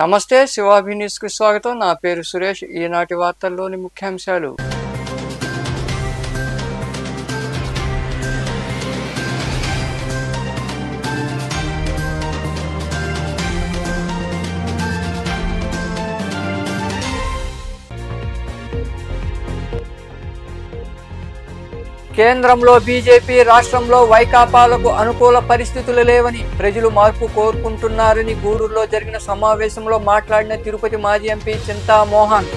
నమస్తే శివాభి న్యూస్ కు స్వాగతం. నా పేరు సురేష్. ఈనాటి వార్తల్లోని ముఖ్యాంశాలు. కేంద్రంలో బీజేపీ, రాష్ట్రంలో వైకాపాలకు అనుకూల పరిస్థితులు లేవని, ప్రజలు మార్పు కోరుకుంటున్నారని గూడూరులో జరిగిన సమావేశంలో మాట్లాడిన తిరుపతి మాజీ ఎంపీ చింతామోహన్.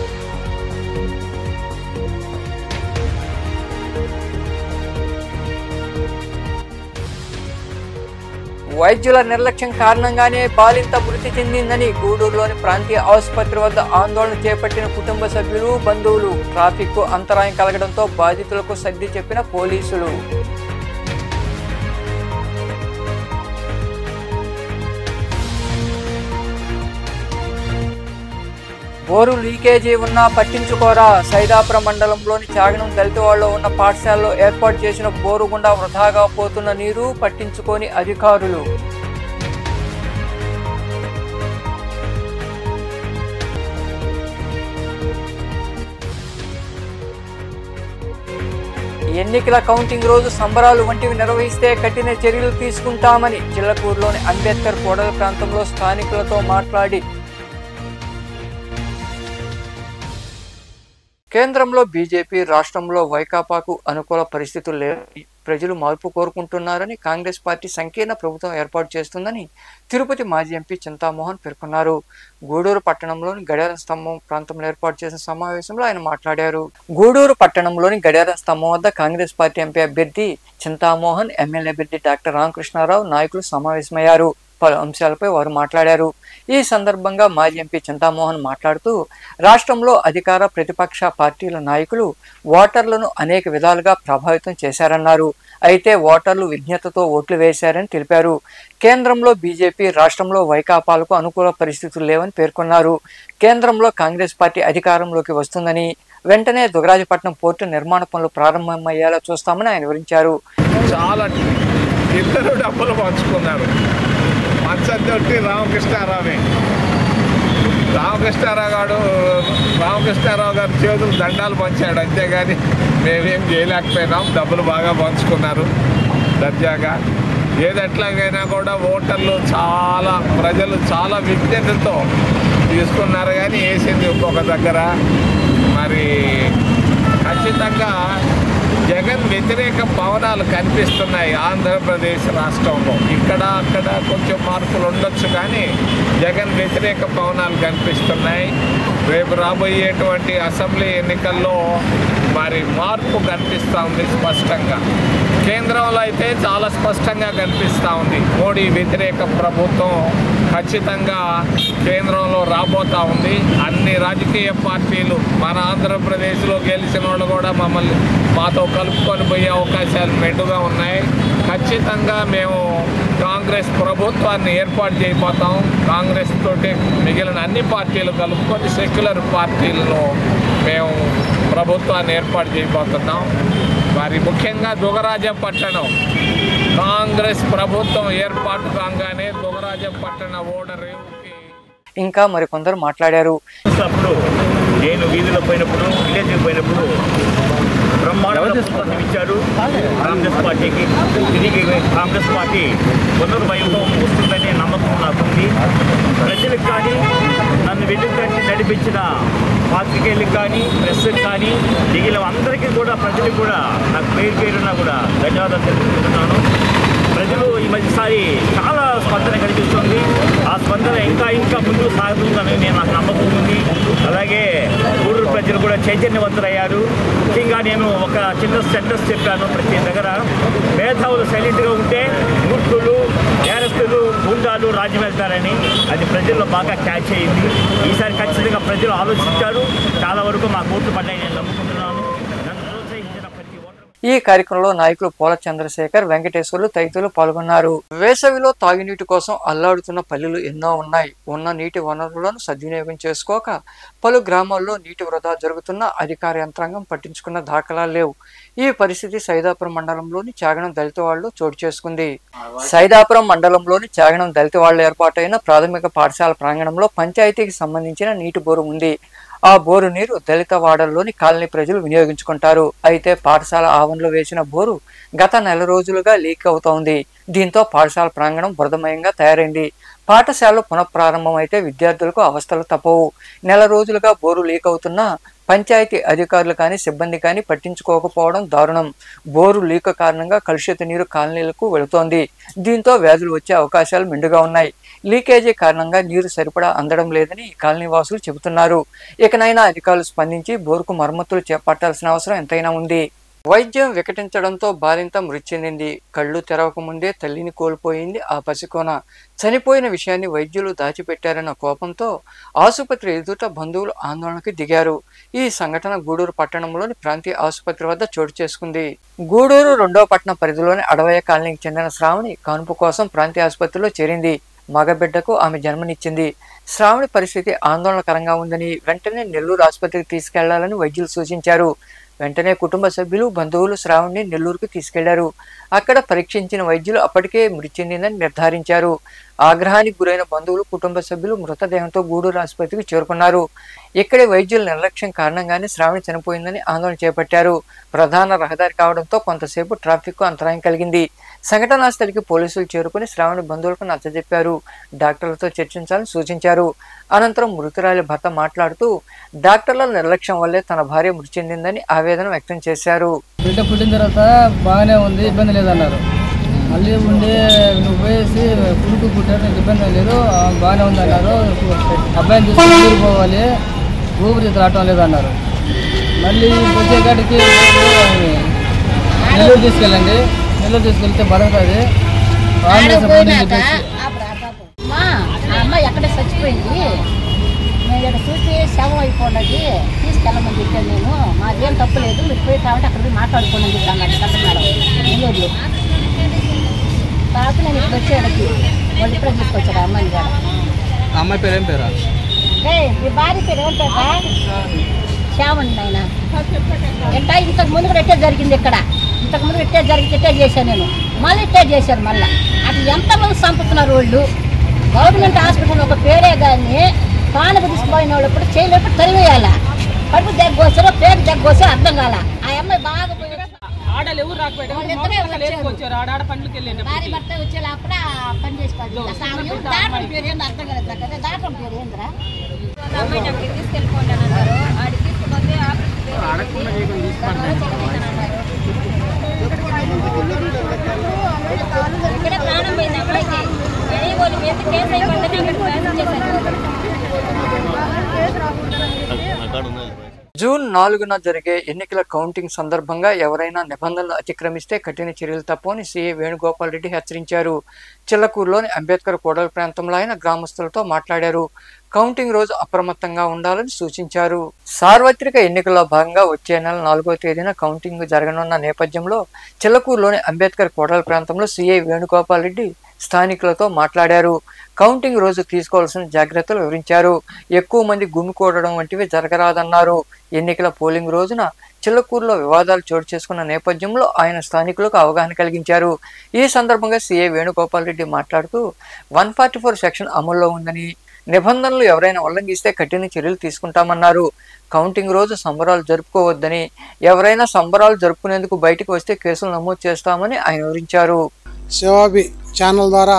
వైద్యుల నిర్లక్ష్యం కారణంగానే బాలింత మృతి చెందిందని గూడూరులోని ప్రాంతీయ ఆసుపత్రి వద్ద ఆందోళన చేపట్టిన కుటుంబ సభ్యులు, బంధువులు. ట్రాఫిక్ కు అంతరాయం కలగడంతో బాధితులకు సర్ది చెప్పిన పోలీసులు. బోరు లీకేజీ ఉన్నా పట్టించుకోరా. సైదాపురం మండలంలోని చాగనం దళితవాడలో ఉన్న పాఠశాలలో ఏర్పాటు చేసిన బోరు గుండా వృధాగా పోతున్న నీరు పట్టించుకోని అధికారులు. ఎన్నికల కౌంటింగ్ రోజు సంబరాలు వంటివి నిర్వహిస్తే కఠిన చర్యలు తీసుకుంటామని చిల్లకూరులోని అంబేద్కర్ కూడలి ప్రాంతంలో స్థానికులతో మాట్లాడి, కేంద్రంలో బీజేపీ, రాష్ట్రంలో వైకాపాకు అనుకూల పరిస్థితులు లేవని, ప్రజలు మార్పు కోరుకుంటున్నారని, కాంగ్రెస్ పార్టీ సంకీర్ణ ప్రభుత్వం ఏర్పాటు చేస్తుందని తిరుపతి మాజీ ఎంపీ చింతామోహన్ పేర్కొన్నారు. గూడూరు పట్టణంలోని గడియారం స్తంభం ప్రాంతంలో ఏర్పాటు చేసిన సమావేశంలో ఆయన మాట్లాడారు. గూడూరు పట్టణంలోని గడియారం స్తంభం వద్ద కాంగ్రెస్ పార్టీ ఎంపీ అభ్యర్థి చింతామోహన్, ఎమ్మెల్యే అభ్యర్థి డాక్టర్ రామకృష్ణారావు నాయకులు సమావేశమయ్యారు. పలు అంశాలపై వారు మాట్లాడారు. ఈ సందర్భంగా మాజీ ఎంపీ చింతామోహన్ మాట్లాడుతూ, రాష్ట్రంలో అధికార ప్రతిపక్ష పార్టీల నాయకులు ఓటర్లను అనేక విధాలుగా ప్రభావితం చేశారన్నారు. అయితే ఓటర్లు విజ్ఞతతో ఓట్లు వేశారని తెలిపారు. కేంద్రంలో బీజేపీ, రాష్ట్రంలో వైకాపాలకు అనుకూల పరిస్థితులు లేవని పేర్కొన్నారు. కేంద్రంలో కాంగ్రెస్ పార్టీ అధికారంలోకి వస్తుందని, వెంటనే దుగరాజపట్నం పోర్టు నిర్మాణ పనులు ప్రారంభమయ్యేలా చూస్తామని ఆయన వివరించారు. చాలా ఇద్దరు డబ్బులు పంచుకున్నారు. పంచతోటి రామకృష్ణారావు గారు చేతులు దండాలు పంచాడు, అంతేగాని మేమేం చేయలేకపోయినాం. డబ్బులు బాగా పంచుకున్నారు దర్జాగా. ఏదెట్లాగైనా కూడా ఓటర్లు ప్రజలు చాలా విజ్ఞతతో తీసుకున్నారు. కానీ వేసింది ఇంకొక దగ్గర. మరి ఖచ్చితంగా జగన్ వ్యతిరేక పవనాలు కనిపిస్తున్నాయి ఆంధ్రప్రదేశ్ రాష్ట్రంలో. ఇక్కడ అక్కడ కొంచెం మార్పులు ఉండొచ్చు, కానీ జగన్ వ్యతిరేక పవనాలు కనిపిస్తున్నాయి. రేపు రాబోయేటువంటి అసెంబ్లీ ఎన్నికల్లో మరి మార్పు కనిపిస్తూ ఉంది స్పష్టంగా. కేంద్రంలో అయితే చాలా స్పష్టంగా కనిపిస్తూ ఉంది. మోడీ వ్యతిరేక ప్రభుత్వం ఖచ్చితంగా కేంద్రంలో రాబోతూ ఉంది. అన్ని రాజకీయ పార్టీలు, మన ఆంధ్రప్రదేశ్లో గెలిచిన వాళ్ళు కూడా మాతో కలుపుకొని పోయే అవకాశాలు మెండుగా ఉన్నాయి. ఖచ్చితంగా మేము కాంగ్రెస్ ప్రభుత్వాన్ని ఏర్పాటు చేయబోతాం. కాంగ్రెస్ తోటి మిగిలిన అన్ని పార్టీలు కలుపుకొని సెక్యులర్ పార్టీలను మేము ప్రభుత్వాన్ని ఏర్పాటు చేయబోతున్నాం. మరి ముఖ్యంగా దుగరాజపట్టణం కాంగ్రెస్ ప్రభుత్వం ఏర్పాటు కాగానే దుగరాజపట్టణ ఓడరేవుకి ఇంకా మరికొందరు మాట్లాడారు. నేను వీధిలో పోయినప్పుడు, విలేజ్కి పోయినప్పుడు బ్రహ్మాండ ఇచ్చారు కాంగ్రెస్ పార్టీకి. తిరిగి కాంగ్రెస్ పార్టీ పునర్వైభవం వస్తుందనే నమ్మకం నాకుంది. ప్రజలకు కానీ, నన్ను వెలుగుతట్టి నడిపించిన పాత్రికేయులకు కానీ, ప్రెస్కి కానీ, మిగిలిన అందరికీ కూడా, ప్రజలకు కూడా నాకు పేరున్నా కూడా ధన్యవాదాలు తెలుపుకుంటున్నాను. ప్రజలు ఈ మధ్యసారి చాలా స్పందన కనిపిస్తుంది. ఆ స్పందన ఇంకా ముందుకు సాగుతుందని నాకు నమ్మకం ఉంది. అలాగే గూడూరు ప్రజలు కూడా చైతన్యవంతులయ్యారు. ముఖ్యంగా నేను ఒక చిన్న సెంటెన్స్ చెప్పాను. ప్రతి దగ్గర మేధావులు సైలెంట్గా ఉంటే మూర్ఖులు, నేరస్తులు, గుండాలు రాజ్యం వెళ్తారని అది ప్రజల్లో బాగా క్యాచ్ అయ్యింది. ఈసారి ఖచ్చితంగా ప్రజలు ఆలోచించారు. చాలా వరకు మా ఓట్లు పడ్డాయి నేను నమ్ముకుంటున్నాను. నన్ను ప్రోత్సహించిన ప్రతి ఓటర్ ఈ కార్యక్రమంలో నాయకులు పోల చంద్రశేఖర్, వెంకటేశ్వర్లు తదితరులు పాల్గొన్నారు. వేసవిలో తాగునీటి కోసం అల్లాడుతున్న పల్లెలు ఎన్నో ఉన్నాయి. ఉన్న నీటి వనరులను సద్వినియోగం చేసుకోక పలు గ్రామాల్లో నీటి వృధా జరుగుతున్న అధికార యంత్రాంగం పట్టించుకున్న దాఖలాలు లేవు. ఈ పరిస్థితి సైదాపురం మండలంలోని చాగనం దళితవాడలో చోటు చేసుకుంది. సైదాపురం మండలంలోని చాగనం దళితవాడలో ఏర్పాటైన ప్రాథమిక పాఠశాల ప్రాంగణంలో పంచాయతీకి సంబంధించిన నీటి బోరు ఉంది. ఆ బోరు నీరు దళిత వాడల్లోని కాలనీ ప్రజలు వినియోగించుకుంటారు. అయితే పాఠశాల ఆవరణలో వేసిన బోరు గత నెల రోజులుగా లీక్ అవుతోంది. దీంతో పాఠశాల ప్రాంగణం బురదమయంగా తయారైంది. పాఠశాలలు పునఃప్రారంభం అయితే విద్యార్థులకు అవస్థలు తప్పవు. నెల రోజులుగా బోరు లీక్ అవుతున్నా పంచాయతీ అధికారులు కానీ సిబ్బంది కానీ పట్టించుకోకపోవడం దారుణం. బోరు లీక్ కారణంగా కలుషిత నీరు కాలనీలకు వెళుతోంది. దీంతో వ్యాధులు వచ్చే అవకాశాలు మెండుగా ఉన్నాయి. లీకేజీ కారణంగా నీరు సరిపడా అందడం లేదని కాలనీ వాసులు చెబుతున్నారు. ఇకనైనా అధికారులు స్పందించి బోరుకు మరమ్మతులు చేపట్టాల్సిన అవసరం ఎంతైనా ఉంది. వైద్యం వికటించడంతో బాలింత మృతి చెందింది. కళ్ళు తెరవక ముందే తల్లిని కోల్పోయింది ఆ పసికోన. చనిపోయిన విషయాన్ని వైద్యులు దాచిపెట్టారన్న కోపంతో ఆసుపత్రి ఎదుట బంధువులు ఆందోళనకు దిగారు. ఈ సంఘటన గూడూరు పట్టణంలోని ప్రాంతీయ ఆసుపత్రి వద్ద చోటు చేసుకుంది. గూడూరు 2వ పట్టణ పరిధిలోని అడవయ్య కాలనీకి చెందిన శ్రావణి కాన్పు కోసం ప్రాంతీయ ఆసుపత్రిలో చేరింది. మగబిడ్డకు ఆమె జన్మనిచ్చింది. శ్రావణి పరిస్థితి ఆందోళనకరంగా ఉందని వెంటనే నెల్లూరు ఆసుపత్రికి తీసుకెళ్లాలని వైద్యులు సూచించారు. వెంటనే కుటుంబ సభ్యులు, బంధువులు శ్రావణిని నెల్లూరుకు తీసుకెళ్లారు. అక్కడ పరీక్షించిన వైద్యులు అప్పటికే మృతి చెందిందని నిర్ధారించారు. ఆగ్రహానికి గురైన బంధువులు, కుటుంబ సభ్యులు మృతదేహంతో గూడూరు ఆసుపత్రికి చేరుకున్నారు. ఇక్కడే వైద్యుల నిర్లక్ష్యం కారణంగానే శ్రావణి చనిపోయిందని ఆందోళన చేపట్టారు. ప్రధాన రహదారి కావడంతో కొంతసేపు ట్రాఫిక్ అంతరాయం కలిగింది. సంఘటనా స్థలికి పోలీసులు చేరుకుని శ్రావణి బంధువులకు నచ్చజెప్పారు. డాక్టర్లతో చర్చించాలని సూచించారు. అనంతరం మృతురాలి భర్త మాట్లాడుతూ డాక్టర్ల నిర్లక్ష్యం వల్లే తన భార్య మృతి చెందిందని ఆవేదన వ్యక్తం చేశారు. బిడ్డ పుట్టిన తర్వాత బాగానే ఉంది, ఇబ్బంది లేదన్నారు. మళ్ళీ ఉండి నువ్వు పోయేసి కొడుకు పుట్టారు, నీకు ఇబ్బంది లేదు, బాగానే ఉంది అన్నారు. అబ్బాయిని తీసుకుని ఊరు పోవాలి, ఊపిరితిత్తులు రావటం లేదన్నారు. మళ్ళీ వచ్చేకాడికి నెల్లూరు తీసుకెళ్ళండి, నెల్లూరు తీసుకెళ్తే బతుకుతుంది. అమ్మాయి ఎక్కడ చచ్చిపోయింది, నేను ఇక్కడ చూసి శవం అయిపోయినది, తీసుకెళ్ళమని చెప్పాను. నేను మాదేం తప్పులేదు, మీరు పోయి కాబట్టి అక్కడ పోయి మాట్లాడుకోండి చెప్పాను. కట్టన్నాడు నెల్లూరులో. తర్వాత నేను ఇక్కడ వచ్చేవాడికి వాళ్ళు ఇప్పుడే తీసుకొచ్చాడు అమ్మాయిని కూడా. అమ్మాయి పేరు ఏం పేరా? మీ భార్య పేరు ఏం పేరా? శ్యామండి ఆయన. ఎట్టా ఇంతకు ముందు కూడా ఎట్టే జరిగింది ఇక్కడ. ఇంతకు ముందు ఎట్టే జరిగింది, ఎట్టే చేశాను నేను. మళ్ళీ ఎట్టే చేశాను. మళ్ళీ అటు ఎంతమంది చంపుతున్నారు వాళ్ళు. గవర్నమెంట్ హాస్పిటల్ ఒక పేరే కానీ కానుక తీసుకుపోయిన వాళ్ళు ఎప్పుడు చేయలేప్పుడు తరివేయాల. కడుపు దగ్గోసారో పేరు దగ్గోసే అర్థం కాల. ఆ అమ్మాయి బాగా పోయి ఆడలు ఎవరు రాకపోయారు, భార్య భర్త వచ్చే లోపల పని చేసుకోవాలి. డాక్టర్ పేరు ఏంది అర్థం కాలేదు కదా. డాక్టర్ పేరు ఏంద్రా? అమ్మాయి అక్కడికి తీసుకెళ్ళిపోండి అన్నారు. ఆడికి తీసుకుపోతే ఇక్కడ ప్రాణం పోయింది అమ్మాయికి. కానీ వాళ్ళు మీద కేసు అయిపోయిందని అక్కడ ప్రయాణం చేశారు. జూన్ 4న జరిగే ఎన్నికల కౌంటింగ్ సందర్భంగా ఎవరైనా నిబంధనలు అతిక్రమిస్తే కఠిన చర్యలు తప్పని సీఏ వేణుగోపాల్ రెడ్డి హెచ్చరించారు. చిల్లకూరులోని అంబేద్కర్ కోడల ప్రాంతంలో ఆయన గ్రామస్తులతో మాట్లాడారు. కౌంటింగ్ రోజు అప్రమత్తంగా ఉండాలని సూచించారు. సార్వత్రిక ఎన్నికల్లో భాగంగా వచ్చే నెల 4వ తేదీన కౌంటింగ్ జరగనున్న నేపథ్యంలో చిల్లకూరులోని అంబేద్కర్ కోడల ప్రాంతంలో సీఐ వేణుగోపాల్ రెడ్డి స్థానికులతో మాట్లాడారు. కౌంటింగ్ రోజు తీసుకోవాల్సిన జాగ్రత్తలు వివరించారు. ఎక్కువ మంది గుమికూడడం వంటివి జరగరాదన్నారు. ఎన్నికల పోలింగ్ రోజున చిల్లకూరులో వివాదాలు చోటు చేసుకున్న నేపథ్యంలో ఆయన స్థానికులకు అవగాహన కలిగించారు. ఈ సందర్భంగా సీఐ వేణుగోపాల్ రెడ్డి మాట్లాడుతూ 144 సెక్షన్ అమల్లో ఉందని, నిబంధనలు ఎవరైనా ఉల్లంఘిస్తే కఠిన చర్యలు తీసుకుంటామన్నారు. కౌంటింగ్ రోజు సంబరాలు జరుపుకోవద్దని, ఎవరైనా సంబరాలు జరుపుకునేందుకు బయటకు వస్తే కేసులు నమోదు చేస్తామని ఆయన వివరించారు. శివాబి ఛానల్ ద్వారా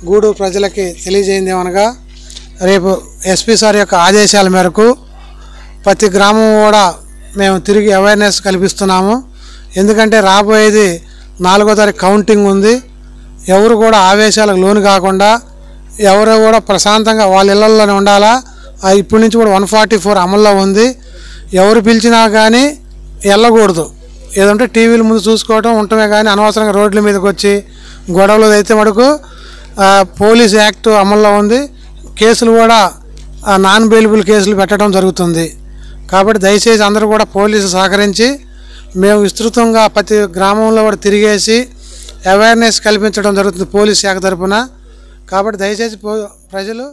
గూడూరు ప్రజలకి తెలియజేయింది ఏమనగా, రేపు ఎస్పీ సార్ యొక్క ఆదేశాల మేరకు ప్రతి గ్రామం కూడా మేము తిరిగి అవేర్నెస్ కల్పిస్తున్నాము. ఎందుకంటే రాబోయేది 4వ తారీఖు కౌంటింగ్ ఉంది. ఎవరు కూడా ఆవేశాలకు లోను కాకుండా ఎవరు కూడా ప్రశాంతంగా వాళ్ళ ఇళ్లలోనే ఉండాలా. ఇప్పటి నుంచి కూడా 144 అమల్లో ఉంది. ఎవరు పిలిచినా కానీ వెళ్ళకూడదు. ఏదంటే టీవీల ముందు చూసుకోవటం ఉండటమే కానీ అనవసరంగా రోడ్ల మీదకి వచ్చి గొడవలు అయితే మటుకు పోలీస్ యాక్ట్ అమల్లో ఉంది. కేసులు కూడా నాన్ బెయిలబుల్ కేసులు పెట్టడం జరుగుతుంది. కాబట్టి దయచేసి అందరూ కూడా పోలీసు సహకరించి మేము విస్తృతంగా ప్రతి గ్రామంలో కూడా తిరిగేసి అవేర్నెస్ కల్పించడం జరుగుతుంది పోలీస్ శాఖ తరఫున. కాబట్టి దయచేసి ప్రజలు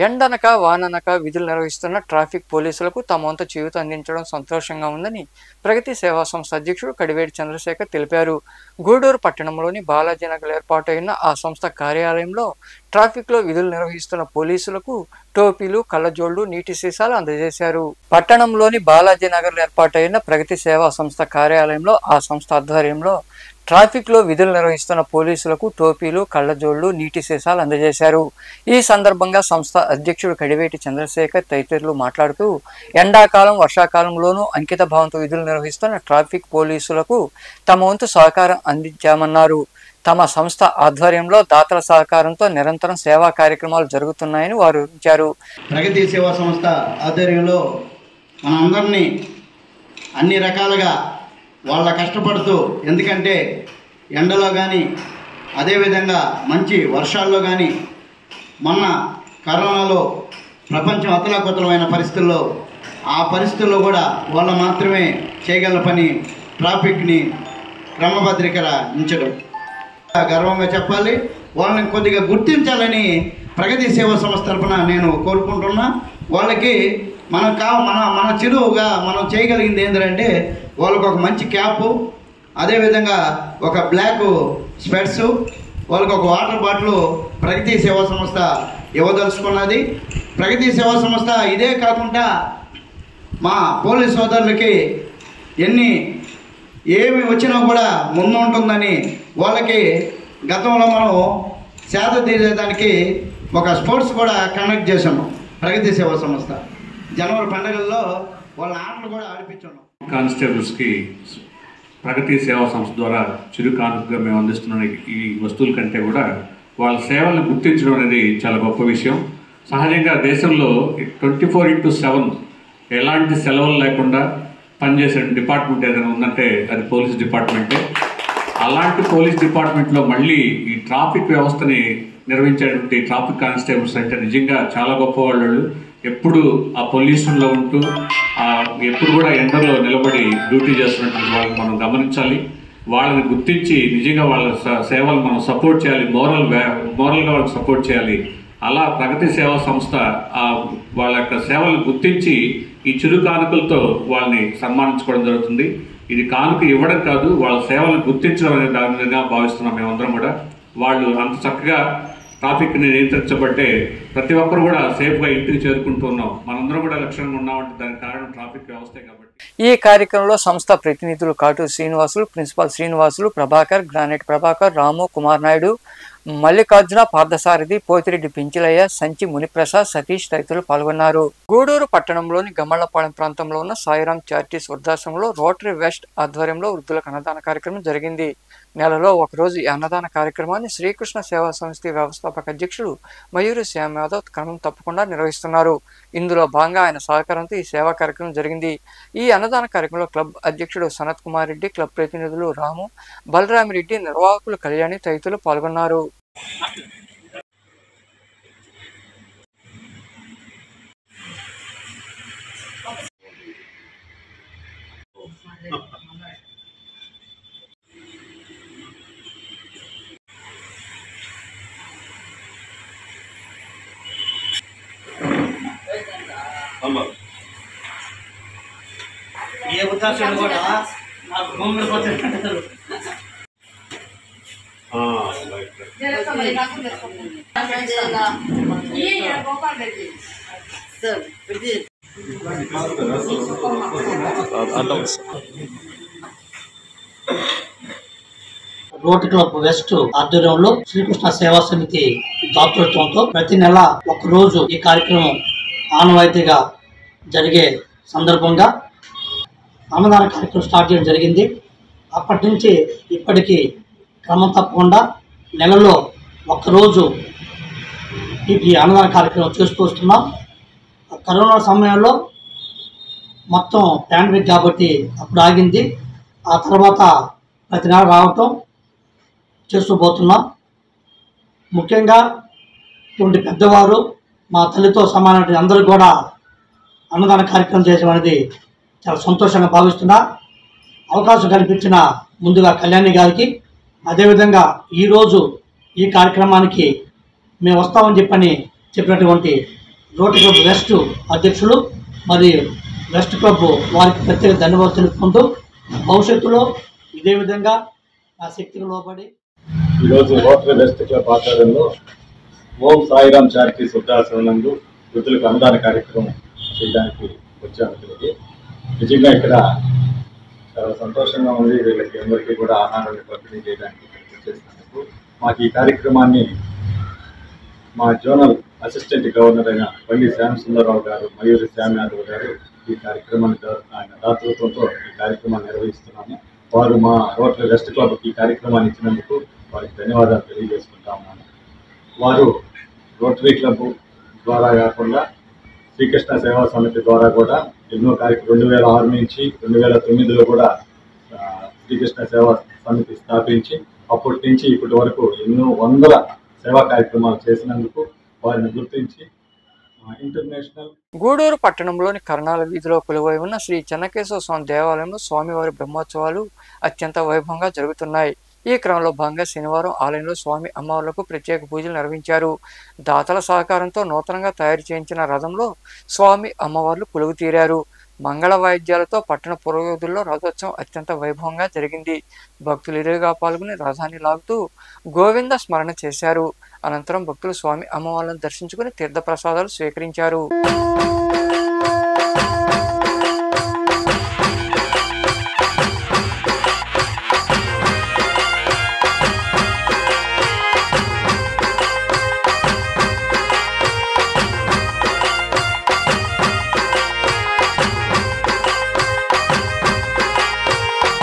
ఎండనక వాననక విధులు నిర్వహిస్తున్న ట్రాఫిక్ పోలీసులకు తమ వంతు చేయూత అందించడం సంతోషంగా ఉందని ప్రగతి సేవా సంస్థ అధ్యక్షుడు కడివేటి చంద్రశేఖర్ తెలిపారు. గూడూరు పట్టణంలోని బాలాజీనగర్ ఏర్పాటైన ఆ సంస్థ కార్యాలయంలో ట్రాఫిక్లో విధులు నిర్వహిస్తున్న పోలీసులకు టోపీలు, కళ్ళజోళ్లు, నీటి సీసాలు అందజేశారు. పట్టణంలోని బాలాజీనగర్ ఏర్పాటైన ప్రగతి సేవా సంస్థ కార్యాలయంలో ఆ సంస్థ ఆధ్వర్యంలో ట్రాఫిక్లో విధులు నిర్వహిస్తున్న పోలీసులకు టోపీలు, కళ్ళజోళ్లు, నీటి సీసాలు అందజేశారు. ఈ సందర్భంగా సంస్థ అధ్యక్షుడు కడివేటి చంద్రశేఖర్ తదితరులు మాట్లాడుతూ ఎండాకాలం, వర్షాకాలంలోనూ అంకిత భావంతో విధులు నిర్వహిస్తున్న ట్రాఫిక్ పోలీసులకు తమ వంతు సహకారం అందించామన్నారు. తమ సంస్థ ఆధ్వర్యంలో దాతల సహకారంతో నిరంతరం సేవా కార్యక్రమాలు జరుగుతున్నాయని వారు వివరించారు. ప్రగతి సేవా సంస్థ ఆధ్వర్యంలో మనందరినీ అన్ని రకాలుగా వాళ్ళ కష్టపడుతూ, ఎందుకంటే ఎండలో కానీ అదేవిధంగా మంచి వర్షాల్లో కానీ మొన్న కరోనాలో ప్రపంచం అతలాకుతలమైన పరిస్థితుల్లో ఆ పరిస్థితుల్లో కూడా వాళ్ళు మాత్రమే చేయగల పని ట్రాఫిక్ని క్రమబద్ధీకరించడం. గర్వంగా చెప్పాలి, వాళ్ళని కొద్దిగా గుర్తించాలని ప్రగతి సేవా సంస్థ తరఫున నేను కోరుకుంటున్నా. వాళ్ళకి మన చిరువుగా మనం చేయగలిగింది ఏంటంటే వాళ్ళకు ఒక మంచి క్యాపు, అదేవిధంగా ఒక బ్లాక్ స్పెట్స్, వాళ్ళకు ఒక వాటర్ బాటిల్ ప్రగతి సేవా సంస్థ ఇవ్వదలుచుకున్నది. ప్రగతి సేవా సంస్థ ఇదే కాకుండా మా పోలీస్ సోదరులకి ఏమి వచ్చినా కూడా ముందు ఉంటుందని వాళ్ళకి గతంలో మనం సేద తీరేదానికి ఒక స్పోర్ట్స్ కూడా కండక్ట్ చేసాము. ప్రగతి సేవా సంస్థ జనవరి పండుగల్లో వాళ్ళ ఆటలు కూడా ఆడిపించాము. కానిస్టేబుల్స్కి ప్రగతి సేవా సంస్థ ద్వారా చిరు కానుకగా మేము అందిస్తున్న ఈ వస్తువుల కంటే కూడా వాళ్ళ సేవలను గుర్తించడం అనేది చాలా గొప్ప విషయం. సహజంగా దేశంలో 24/7 ఎలాంటి సెలవులు లేకుండా పనిచేసే డిపార్ట్మెంట్ ఏదైనా ఉందంటే అది పోలీస్ డిపార్ట్మెంటే. అలాంటి పోలీస్ డిపార్ట్మెంట్లో మళ్ళీ ఈ ట్రాఫిక్ వ్యవస్థని నిర్వహించేటువంటి ట్రాఫిక్ కానిస్టేబుల్స్ అంటే నిజంగా చాలా గొప్ప వాళ్ళు. ఎప్పుడు ఆ పొల్యూషన్లో ఉంటూ ఎప్పుడు కూడా ఎండలో నిలబడి డ్యూటీ చేస్తున్నటువంటి వాళ్ళని మనం గమనించాలి. వాళ్ళని గుర్తించి నిజంగా వాళ్ళ సేవలు మనం సపోర్ట్ చేయాలి, మోరల్గా వాళ్ళకి సపోర్ట్ చేయాలి. అలా ప్రగతి సేవా సంస్థ వాళ్ళ యొక్క సేవలను గుర్తించి ఈ చిరు కానుకలతో వాళ్ళని సన్మానించుకోవడం జరుగుతుంది. ఇది కానుక ఇవ్వడం కాదు, వాళ్ళ సేవలను గుర్తించడం అనే దానిగా భావిస్తున్నాం మేమందరం కూడా. వాళ్ళు అంత చక్కగా ట్రాఫిక్ని నియంత్రించబట్టే ప్రతి ఒక్కరు కూడా సేఫ్గా ఇంటికి చేరుకుంటూ ఉన్నాం. మనందరం కూడా లక్ష్యంగా ఉన్నామంటే దానికి కారణం ట్రాఫిక్ వ్యవస్థే కాబట్టి. ఈ కార్యక్రమంలో సంస్థ ప్రతినిధులు కాటు శ్రీనివాసులు, ప్రిన్సిపాల్ శ్రీనివాసులు, ప్రభాకర్, గ్రానైట్ ప్రభాకర్, రాము, కుమార్ నాయుడు, మల్లికార్జున, పార్థసారథి, పోతిరెడ్డి పెంచిలయ్య, సంచి మునిప్రసాద్, సతీష్ తదితరులు పాల్గొన్నారు. గూడూరు పట్టణంలోని గమ్మళ్లపాలెం ప్రాంతంలో ఉన్న సాయిరామ్ చారిటీస్ వృద్ధాశ్రమంలో రోటరీ వెస్ట్ ఆధ్వర్యంలో వృద్ధులకు అన్నదాన కార్యక్రమం జరిగింది. నెలలో ఒకరోజు ఈ అన్నదాన కార్యక్రమాన్ని శ్రీకృష్ణ సేవా సంస్థ వ్యవస్థాపక అధ్యక్షుడు మయూరి శ్యామ్ యాదవ్ క్రమం తప్పకుండా నిర్వహిస్తున్నారు. ఇందులో భాగంగా ఆయన సహకారంతో ఈ సేవా కార్యక్రమం జరిగింది. ఈ అన్నదాన కార్యక్రమంలో క్లబ్ అధ్యక్షుడు సనత్ కుమార్ రెడ్డి, క్లబ్ ప్రతినిధులు రాము, బలరామిరెడ్డి, నిర్వాహకులు కళ్యాణి తదితరులు పాల్గొన్నారు. ఏ ఉద్దేశం కూడా నాకు భూమి పోతారు. రోటరీ క్లబ్ వెస్ట్ ఆధ్వర్యంలో శ్రీకృష్ణ సేవా సమితి దాతృత్వంతో ప్రతి నెల ఒకరోజు ఈ కార్యక్రమం ఆనవాయితీగా జరిగే సందర్భంగా అన్నదాన కార్యక్రమం స్టార్ట్ చేయడం జరిగింది. అప్పటి నుంచి ఇప్పటికీ క్రమం తప్పకుండా నెలలో ఒక్కరోజు ఈ అన్నదాన కార్యక్రమం చేస్తూ వస్తున్నాం. కరోనా సమయంలో మొత్తం పాండమిక్ కాబట్టి అప్పుడు ఆగింది. ఆ తర్వాత ప్రతి నెల రావటం చేస్తూ పోతున్నాం. ముఖ్యంగా ఇటువంటి పెద్దవారు మా తల్లితో సమానమైన అందరూ కూడా అన్నదాన కార్యక్రమం చేయడం అనేది చాలా సంతోషంగా భావిస్తున్నా. అవకాశం కల్పించిన ముందుగా కళ్యాణి గారికి, అదేవిధంగా ఈరోజు ఈ కార్యక్రమానికి మేము వస్తామని చెప్పినటువంటి రోటరీ క్లబ్ వెస్ట్ అధ్యక్షులు మరియు వెస్ట్ క్లబ్ వారికి ప్రత్యేక ధన్యవాదాలు తెలుపుకుంటూ భవిష్యత్తులో ఇదే విధంగా నా శక్తికి లోబడి ఈరోజు రోటరీ వెస్ట్ క్లబ్ ఆధ్వర్యంలో ఓం సాయిరామ్ చారిటీ వృద్ధాశ్రమం నందు వృద్ధులకు అన్నదాన కార్యక్రమం చేయడానికి వచ్చాము. ఇక్కడికి నిజంగా ఇక్కడ చాలా సంతోషంగా ఉంది. వీళ్ళకి అందరికీ కూడా ఆహారాన్ని పంపిణీ చేయడానికి చేసినందుకు మాకు ఈ కార్యక్రమాన్ని మా జోనల్ అసిస్టెంట్ గవర్నర్ అయిన పల్లి శ్యామ్ సుందరరావు గారు, మయూరి శ్యామ్ యాదవ్ గారు ఈ కార్యక్రమాన్ని ఆయన దాతృత్వంతో ఈ కార్యక్రమాన్ని నిర్వహిస్తున్నాము. వారు మా రోటరీ వెస్ట్ క్లబ్కి ఈ కార్యక్రమాన్ని ఇచ్చినందుకు వారికి ధన్యవాదాలు తెలియజేసుకుంటా ఉన్నాను. వారు రోటరీ క్లబ్ ద్వారా కాకుండా శ్రీకృష్ణ సేవా సమితి ద్వారా కూడా ఎన్నో కార్యక్రమం 2006 నుంచి 2009లో కూడా శ్రీకృష్ణ సేవా సమితి స్థాపించి అప్పటి నుంచి ఇప్పటి వరకు ఎన్నో వందల సేవా కార్యక్రమాలు చేసినందుకు వారిని గుర్తించి ఇంటర్నేషనల్ గూడూరు పట్టణంలోని కర్ణాల వీధిలో కొలువై ఉన్న శ్రీ చెన్నకేశవ స్వామి దేవాలయంలో స్వామివారి బ్రహ్మోత్సవాలు అత్యంత వైభవంగా జరుగుతున్నాయి. ఈ క్రమంలో భాగంగా శనివారం ఆలయంలో స్వామి అమ్మవార్లకు ప్రత్యేక పూజలు నిర్వహించారు. దాతల సహకారంతో నూతనంగా తయారు చేయించిన రథంలో స్వామి అమ్మవార్లు కొలువు తీరారు. మంగళ వాయిద్యాలతో పట్టణ పురోగతుల్లో రథోత్సవం అత్యంత వైభవంగా జరిగింది. భక్తులు ఇరుగా పాల్గొని రథాన్ని లాగుతూ గోవింద స్మరణ చేశారు. అనంతరం భక్తులు స్వామి అమ్మవార్లను దర్శించుకుని తీర్థప్రసాదాలు స్వీకరించారు.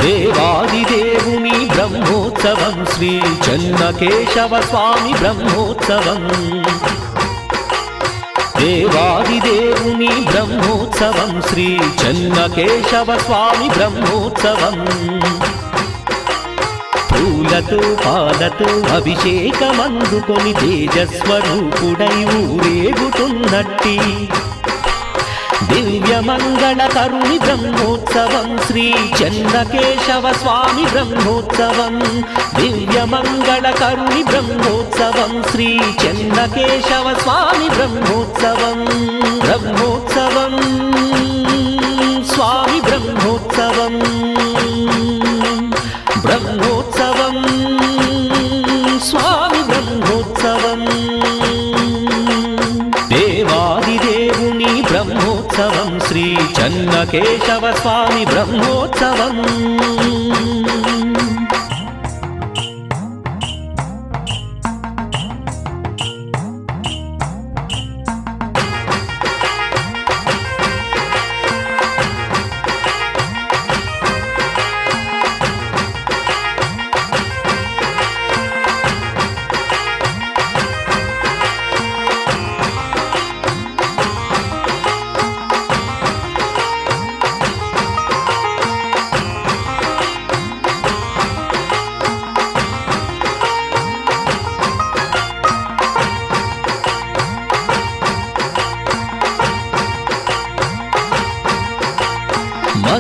దేవాదిదేవుని బ్రహ్మోత్సవం శ్రీ చెన్నకేశవ స్వామి బ్రహ్మోత్సవం. దేవాదిదేవుని బ్రహ్మోత్సవం శ్రీ చెన్నకేశవ స్వామి బ్రహ్మోత్సవం. పూలతో పాలతో అభిషేకమందుకొని తేజస్వరూపుడై ఊరేగుతున్నట్టి దివ్య మంగళ కరుణి బ్రహ్మోత్సవం శ్రీ చెన్నకేశవ స్వామి బ్రహ్మోత్సవం. దివ్య మంగళ కరుణి బ్రహ్మోత్సవం శ్రీ చెన్నకేశవ స్వామి బ్రహ్మోత్సవం. బ్రహ్మోత్సవం స్వామి బ్రహ్మోత్సవం. బ్రహ్మోత్సవం స్వామి బ్రహ్మోత్సవం. దేవాదిదేవుని బ్రహ్మోత్సవం శ్రీ చెన్నకేశవ స్వామి బ్రహ్మోత్సవం.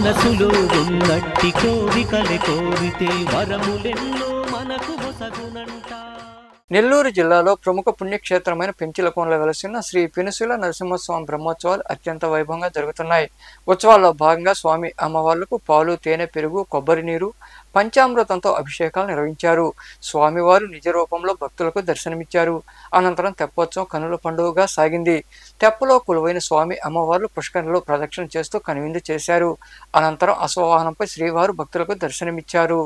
మనసులో ఉన్నట్టి కోరికలే కోరితే వరములెన్నో మనకు వసగునంట. నెల్లూరు జిల్లాలో ప్రముఖ పుణ్యక్షేత్రమైన పెంచిలకోనలో వెలసిన శ్రీ పినుసుల నరసింహస్వామి బ్రహ్మోత్సవాలు అత్యంత వైభవంగా జరుగుతున్నాయి. ఉత్సవాల్లో భాగంగా స్వామి అమ్మవార్లకు పాలు, తేనె, పెరుగు, కొబ్బరి నీరు, పంచామృతంతో అభిషేకాలు నిర్వహించారు. స్వామివారు నిజ రూపంలో భక్తులకు దర్శనమిచ్చారు. అనంతరం తెప్పోత్సవం కనుల పండుగగా సాగింది. తెప్పలో కొలువైన స్వామి అమ్మవార్లు పుష్కరిణిలో ప్రదక్షిణ చేస్తూ కనువిందు చేశారు. అనంతరం అశ్వవాహనంపై శ్రీవారు భక్తులకు దర్శనమిచ్చారు.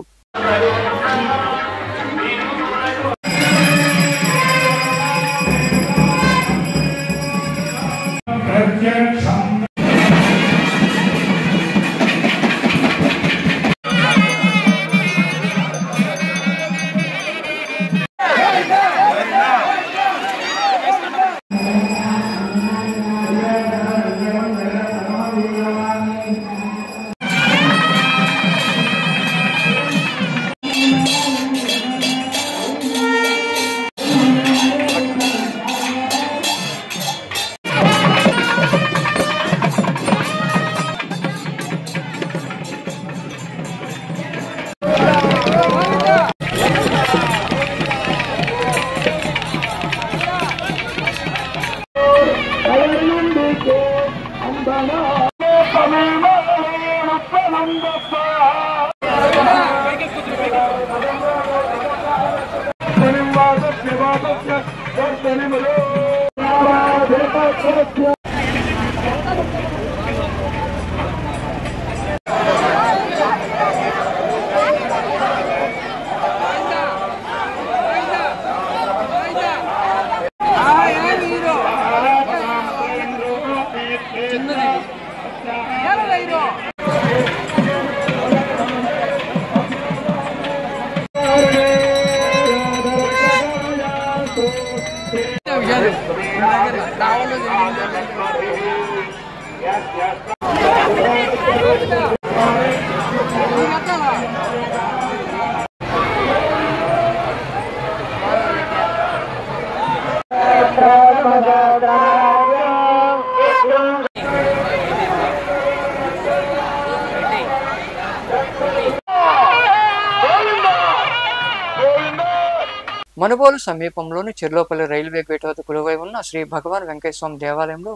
మనుబోలు సమీపంలోని చెర్లోపల్లి రైల్వే గేట్ వద్ద కొలువై ఉన్న శ్రీ భగవాన్ వెంకయ్య స్వామి దేవాలయంలో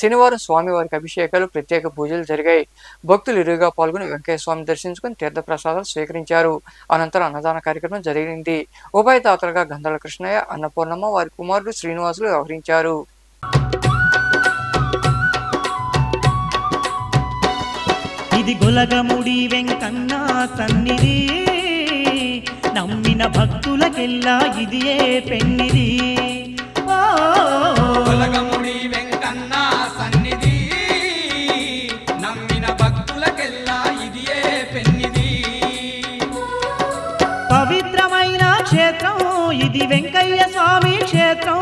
శనివారం స్వామివారికి అభిషేకాలు ప్రత్యేక పూజలు జరిగాయి. భక్తులు ఇరువుగా పాల్గొని వెంకయ్య స్వామి దర్శించుకుని తీర్థప్రసాదాలు స్వీకరించారు. అనంతరం అన్నదాన కార్యక్రమం జరిగింది. ఉభయదాతలుగా గంధల కృష్ణయ్య, అన్నపూర్ణమ్మ, వారి కుమారుడు శ్రీనివాసులు వ్యవహరించారు. ఇది గొలగముడి వెంకన్న సన్నిధి, నమ్మిన భక్తులకెల్లా ఇదియే పెన్నిది. గొలగముడి వెంకన్న సన్నిధి, నమ్మిన భక్తులకెల్లా ఇదియే పెన్నిది. పవిత్రమైన క్షేత్రం ఇది వెంకయ్య స్వామి క్షేత్రం,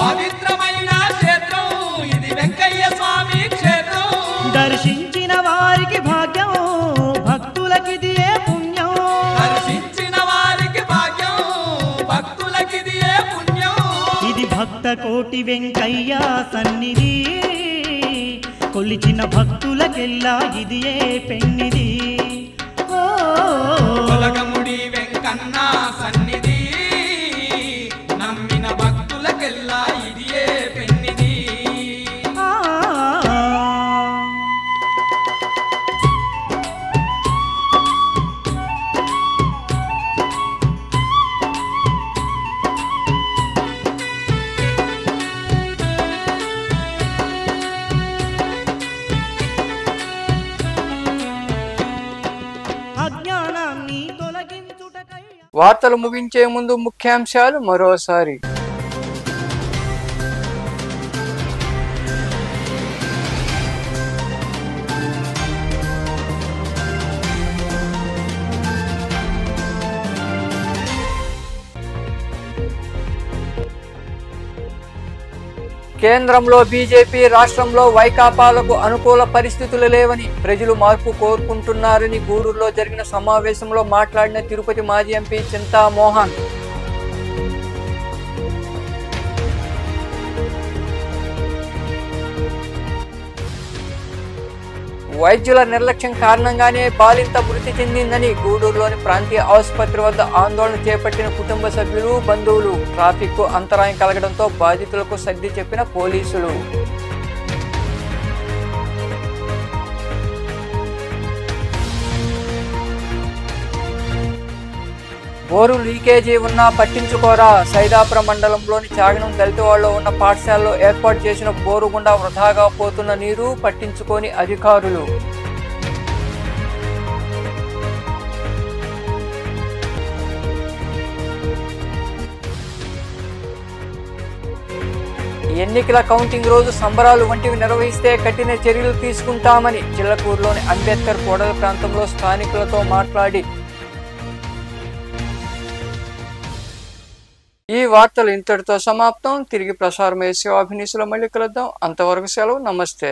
పవిత్రమైన క్షేత్రం ఇది వెంకయ్య స్వామి క్షేత్రం. దర్శించిన వారికి భాగ్యం, భక్తులకిదియే పుణ్యం. దర్శించిన వారికి భాగ్యం, భక్తులకిదియే పుణ్యం. ఇది భక్త కోటి వెంకయ్య సన్నిధి, కొలిచిన భక్తులకెల్లా ఇదియే పెన్నిది. గొలగముడి వెంకన్న సన్నిధి, నమ్మిన భక్తులకెల్లా ఇదియే పెన్నిది. వార్తలు ముగించే ముందు ముఖ్యాంశాలు మరోసారి. కేంద్రంలో బీజేపీ, రాష్ట్రంలో వైకాపాలకు అనుకూల పరిస్థితులు లేవని, ప్రజలు మార్పు కోరుకుంటున్నారని గూడూరులో జరిగిన సమావేశంలో మాట్లాడిన తిరుపతి మాజీ ఎంపీ చింతామోహన్. వైద్యుల నిర్లక్ష్యం కారణంగానే బాలింత మృతి చెందిందని గూడూరులోని ప్రాంతీయ ఆసుపత్రి వద్ద ఆందోళన చేపట్టిన కుటుంబ సభ్యులు, బంధువులు. ట్రాఫిక్ కు అంతరాయం కలగడంతో బాధితులకు సర్ది చెప్పిన పోలీసులు. బోరు లీకేజీ ఉన్నా పట్టించుకోరా, సైదాపురం మండలంలోని చాగనం దళితవాడలో ఉన్న పాఠశాలలో ఏర్పాటు చేసిన బోరు గుండా వృధాగా పోతున్న నీరు పట్టించుకోని అధికారులు. ఎన్నికల కౌంటింగ్ రోజు సంబరాలు వంటివి నిర్వహిస్తే కఠిన చర్యలు తీసుకుంటామని చిల్లకూరులోని అంబేద్కర్ కోడల ప్రాంతంలో స్థానికులతో మాట్లాడి. ఈ వార్తలు ఇంతటితో సమాప్తం. తిరిగి ప్రసారమయ్యే శివాభినీసులో మళ్ళీ కలుద్దాం. అంతవరకు సెలవు. నమస్తే.